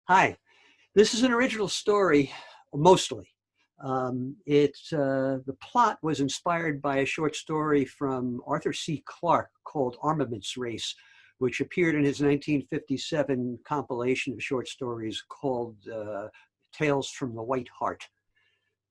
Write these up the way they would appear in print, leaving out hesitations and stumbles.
Hi, this is an original story, mostly. The plot was inspired by a short story from Arthur C. Clarke called Armaments Race, which appeared in his 1957 compilation of short stories called Tales from the White Hart.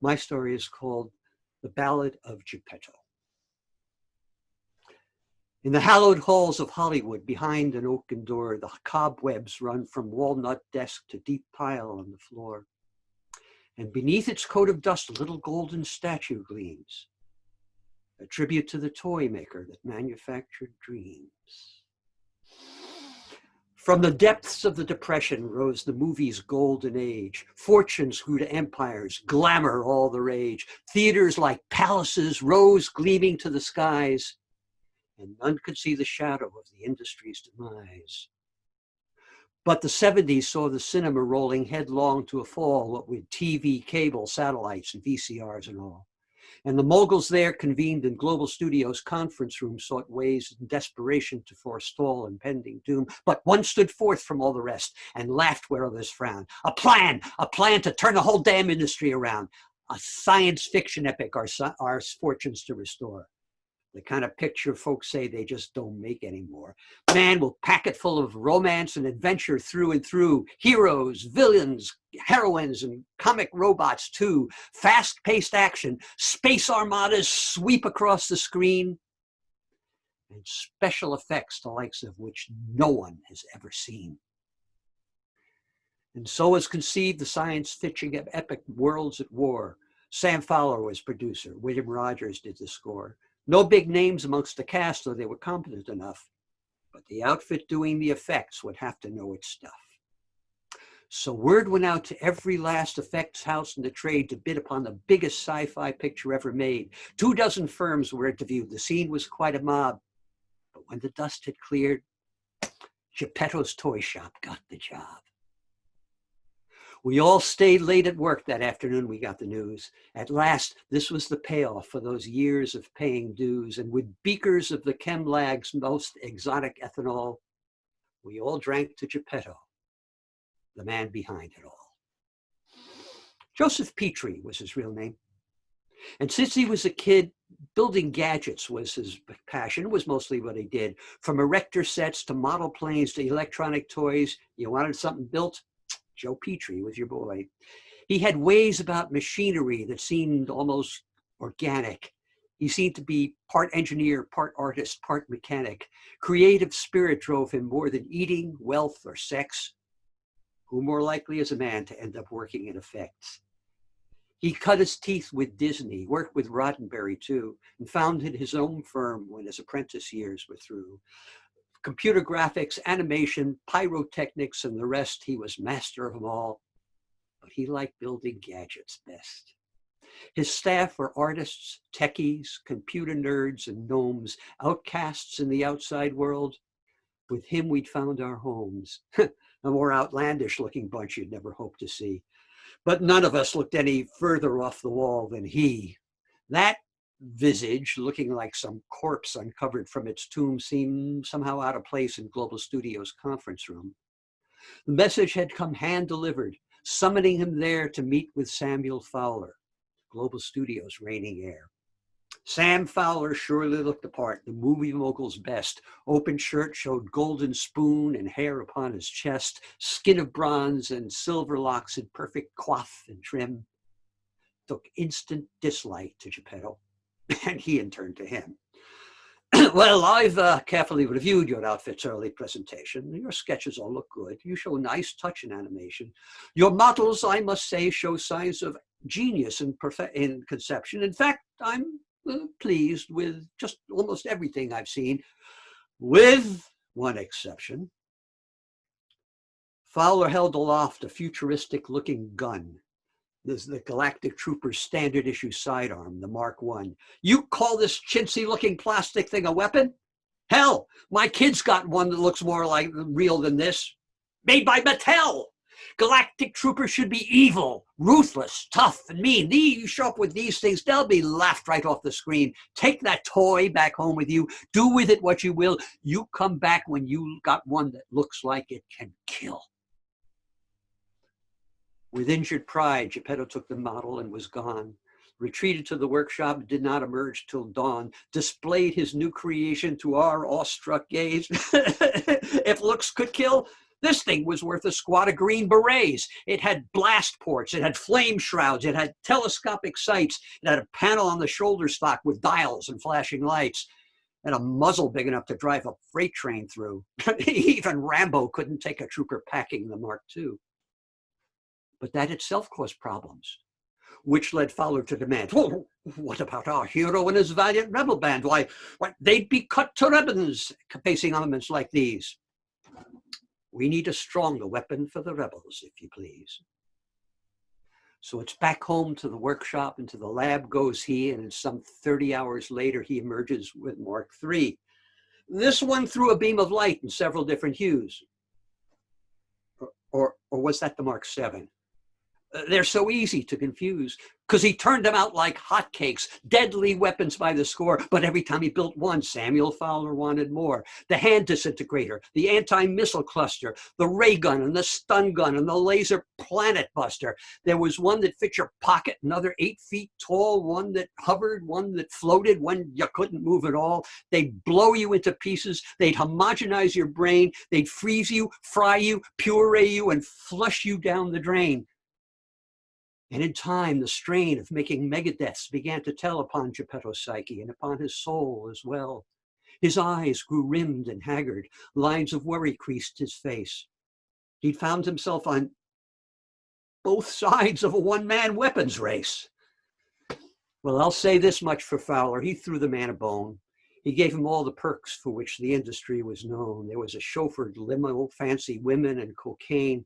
My story is called The Ballad of Geppetto. In the hallowed halls of Hollywood, behind an oaken door, the cobwebs run from walnut desk to deep pile on the floor. And beneath its coat of dust, a little golden statue gleams, a tribute to the toy maker that manufactured dreams. From the depths of the Depression rose the movie's golden age. Fortunes grew to empires, glamour all the rage. Theaters like palaces rose gleaming to the skies, and none could see the shadow of the industry's demise. But the 70s saw the cinema rolling headlong to a fall, what with TV, cable, satellites, and VCRs and all. And the moguls there convened in Global Studios conference rooms, sought ways in desperation to forestall impending doom. But one stood forth from all the rest and laughed where others frowned. A plan to turn the whole damn industry around. A science fiction epic, our fortunes to restore. The kind of picture folks say they just don't make anymore. Man will pack it full of romance and adventure through and through. Heroes, villains, heroines, and comic robots too. Fast-paced action, space armadas sweep across the screen, and special effects the likes of which no one has ever seen. And so was conceived the science fiction epic Worlds at War. Sam Fowler was producer. William Rogers did the score. No big names amongst the cast, though they were competent enough. But the outfit doing the effects would have to know its stuff. So word went out to every last effects house in the trade to bid upon the biggest sci-fi picture ever made. 24 firms were interviewed. The scene was quite a mob. But when the dust had cleared, Geppetto's toy shop got the job. We all stayed late at work that afternoon we got the news. At last, this was the payoff for those years of paying dues. And with beakers of the Chemlag's most exotic ethanol, we all drank to Geppetto, the man behind it all. Joseph Petrie was his real name. And since he was a kid, building gadgets was his passion, was mostly what he did. From erector sets to model planes to electronic toys, you wanted something built? Joe Petrie was your boy. He had ways about machinery that seemed almost organic. He seemed to be part engineer, part artist, part mechanic. Creative spirit drove him more than eating, wealth, or sex. Who more likely as a man to end up working in effects? He cut his teeth with Disney, worked with Roddenberry too, and founded his own firm when his apprentice years were through. Computer graphics, animation, pyrotechnics, and the rest, he was master of them all. But he liked building gadgets best. His staff were artists, techies, computer nerds, and gnomes, outcasts in the outside world. With him, we'd found our homes. A more outlandish looking bunch you'd never hoped to see. But none of us looked any further off the wall than he. That visage, looking like some corpse uncovered from its tomb, seemed somehow out of place in Global Studios' conference room. The message had come hand-delivered, summoning him there to meet with Samuel Fowler, Global Studios' reigning heir. Sam Fowler surely looked the part, the movie mogul's best. Open shirt showed golden spoon and hair upon his chest, skin of bronze and silver locks in perfect coif and trim. Took instant dislike to Geppetto, and he in turn to him. Well, I've carefully reviewed your outfit's early presentation. Your sketches all look good. You show a nice touch in animation. Your models, I must say, show signs of genius in conception. In fact, I'm pleased with just almost everything I've seen, with one exception. Fowler held aloft a futuristic-looking gun. This is the Galactic Trooper's standard issue sidearm, the Mark I. You call this chintzy-looking plastic thing a weapon? Hell, my kid's got one that looks more like real than this. Made by Mattel. Galactic Troopers should be evil, ruthless, tough, and mean. You show up with these things, they'll be laughed right off the screen. Take that toy back home with you. Do with it what you will. You come back when you got one that looks like it can kill. With injured pride, Geppetto took the model and was gone. Retreated to the workshop and did not emerge till dawn. Displayed his new creation to our awestruck gaze. If looks could kill, this thing was worth a squad of Green Berets. It had blast ports, it had flame shrouds, it had telescopic sights, it had a panel on the shoulder stock with dials and flashing lights, and a muzzle big enough to drive a freight train through. Even Rambo couldn't take a trooper packing the Mark II. But that itself caused problems, which led Fowler to demand, well, what about our hero and his valiant rebel band? Why, they'd be cut to ribbons facing armaments like these. We need a stronger weapon for the rebels, if you please. So it's back home to the workshop, and to the lab goes he, and some 30 hours later, he emerges with Mark III. This one threw a beam of light in several different hues. Or was that the Mark VII? They're so easy to confuse because he turned them out like hotcakes, deadly weapons by the score. But every time he built one, Samuel Fowler wanted more. The hand disintegrator, the anti-missile cluster, the ray gun and the stun gun and the laser planet buster. There was one that fit your pocket, another 8 feet tall, one that hovered, one that floated, one you couldn't move at all. They'd blow you into pieces. They'd homogenize your brain. They'd freeze you, fry you, puree you, and flush you down the drain. And in time, the strain of making megadeths began to tell upon Geppetto's psyche and upon his soul as well. His eyes grew rimmed and haggard. Lines of worry creased his face. He'd found himself on both sides of a one-man weapons race. Well, I'll say this much for Fowler. He threw the man a bone. He gave him all the perks for which the industry was known. There was a chauffeured limo, fancy women, and cocaine,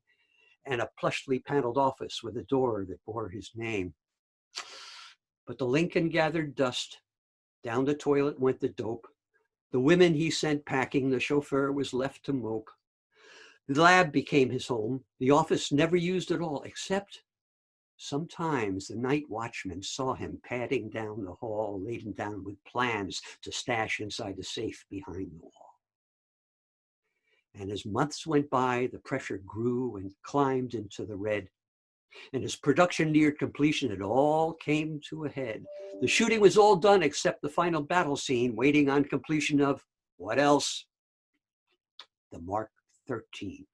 and a plushly paneled office with a door that bore his name. But the Lincoln gathered dust. Down the toilet went the dope. The women he sent packing, the chauffeur was left to mope. The lab became his home. The office never used at all, except sometimes the night watchman saw him padding down the hall, laden down with plans to stash inside the safe behind the wall. And as months went by, the pressure grew and climbed into the red. And as production neared completion, it all came to a head. The shooting was all done except the final battle scene, waiting on completion of what else? The Mark XIII.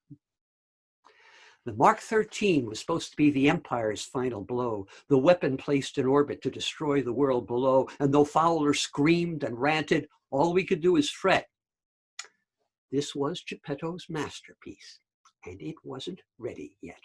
The Mark XIII was supposed to be the Empire's final blow, the weapon placed in orbit to destroy the world below. And though Fowler screamed and ranted, all we could do is fret. This was Geppetto's masterpiece, and it wasn't ready yet.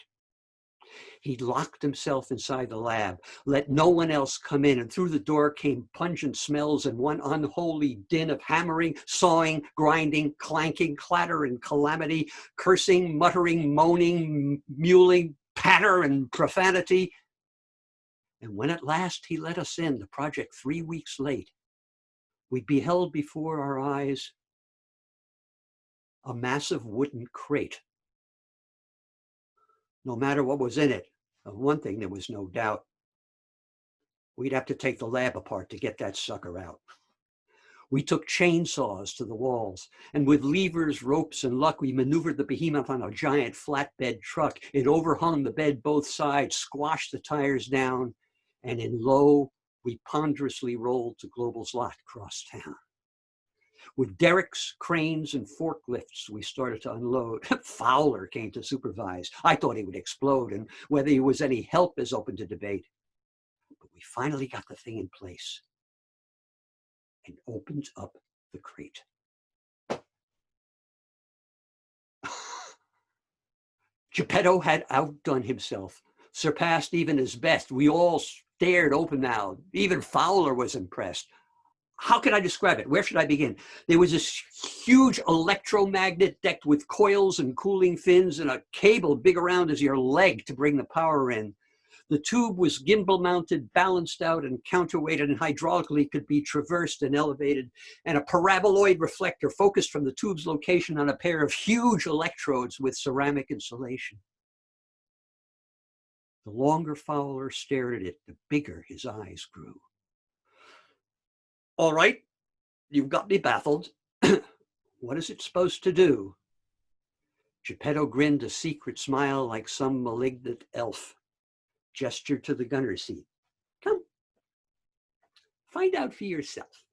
He'd locked himself inside the lab, let no one else come in, and through the door came pungent smells and one unholy din of hammering, sawing, grinding, clanking, clatter, and calamity, cursing, muttering, moaning, mewling, patter, and profanity. And when at last he let us in, the project 3 weeks late, we beheld before our eyes a massive wooden crate. No matter what was in it, of one thing there was no doubt. We'd have to take the lab apart to get that sucker out. We took chainsaws to the walls, and with levers, ropes, and luck, we maneuvered the behemoth on a giant flatbed truck. It overhung the bed both sides, squashed the tires down, and in low, we ponderously rolled to Global's lot across town. With derricks, cranes, and forklifts, we started to unload. Fowler came to supervise. I thought he would explode, and whether he was any help is open to debate. But we finally got the thing in place and opened up the crate. Geppetto had outdone himself, surpassed even his best. We all stared open-mouthed. Even Fowler was impressed. How can I describe it? Where should I begin? There was this huge electromagnet decked with coils and cooling fins and a cable big around as your leg to bring the power in. The tube was gimbal mounted, balanced out, and counterweighted, and hydraulically could be traversed and elevated. And a paraboloid reflector focused from the tube's location on a pair of huge electrodes with ceramic insulation. The longer Fowler stared at it, the bigger his eyes grew. All right, you've got me baffled. What is it supposed to do? Geppetto grinned a secret smile like some malignant elf, gestured to the gunner's seat. Come, find out for yourself.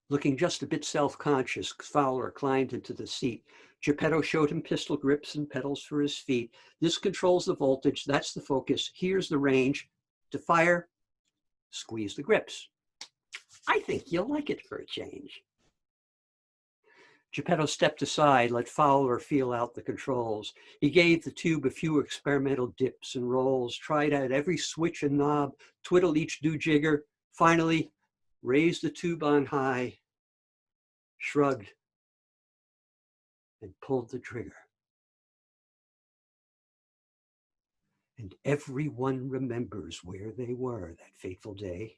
Looking just a bit self-conscious, Fowler climbed into the seat. Geppetto showed him pistol grips and pedals for his feet. This controls the voltage, that's the focus. Here's the range. To fire, squeeze the grips. I think you'll like it for a change. Geppetto stepped aside, let Fowler feel out the controls. He gave the tube a few experimental dips and rolls, tried out every switch and knob, twiddled each do-jigger, finally raised the tube on high, shrugged, and pulled the trigger. And everyone remembers where they were that fateful day,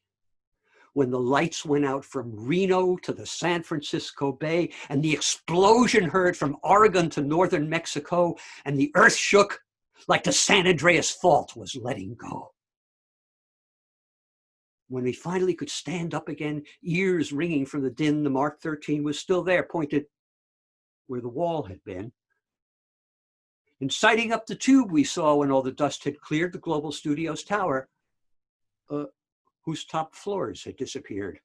when the lights went out from Reno to the San Francisco Bay, and the explosion heard from Oregon to northern Mexico, and the earth shook like the San Andreas Fault was letting go. When we finally could stand up again, ears ringing from the din, the Mark 13 was still there, pointed where the wall had been. And sighting up the tube we saw when all the dust had cleared the Global Studios tower, whose top floors had disappeared.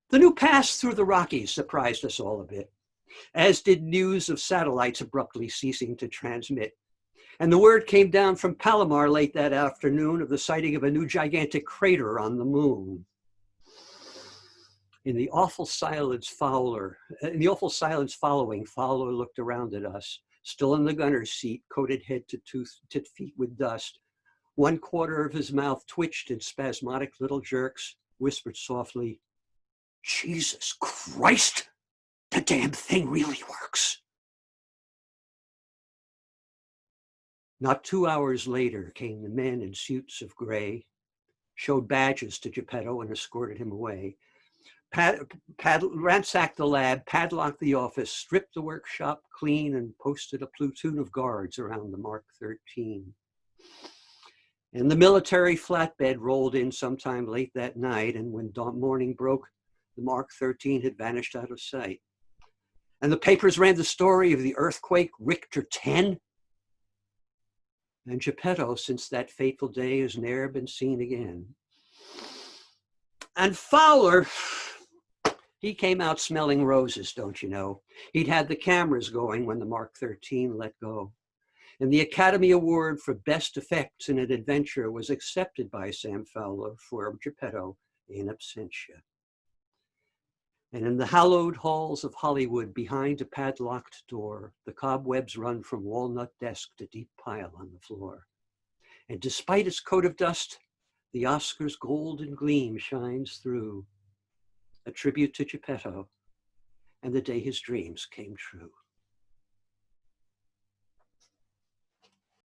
The new pass through the Rockies surprised us all a bit, as did news of satellites abruptly ceasing to transmit. And the word came down from Palomar late that afternoon of the sighting of a new gigantic crater on the moon. In the awful silence following, Fowler looked around at us, still in the gunner's seat, coated head to feet with dust. One quarter of his mouth twitched in spasmodic little jerks, whispered softly, Jesus Christ, the damn thing really works. Not 2 hours later came the men in suits of gray, showed badges to Geppetto and escorted him away. Ransacked the lab, padlocked the office, stripped the workshop clean, and posted a platoon of guards around the Mark 13. And the military flatbed rolled in sometime late that night, and when morning broke, the Mark 13 had vanished out of sight. And the papers ran the story of the earthquake Richter 10. And Geppetto, since that fateful day, has ne'er been seen again. And Fowler, he came out smelling roses, don't you know? He'd had the cameras going when the Mark 13 let go. And the Academy Award for Best Effects in an Adventure was accepted by Sam Fowler for Geppetto in absentia. And in the hallowed halls of Hollywood, behind a padlocked door, the cobwebs run from walnut desk to deep pile on the floor. And despite its coat of dust, the Oscar's golden gleam shines through, a tribute to Geppetto and the day his dreams came true.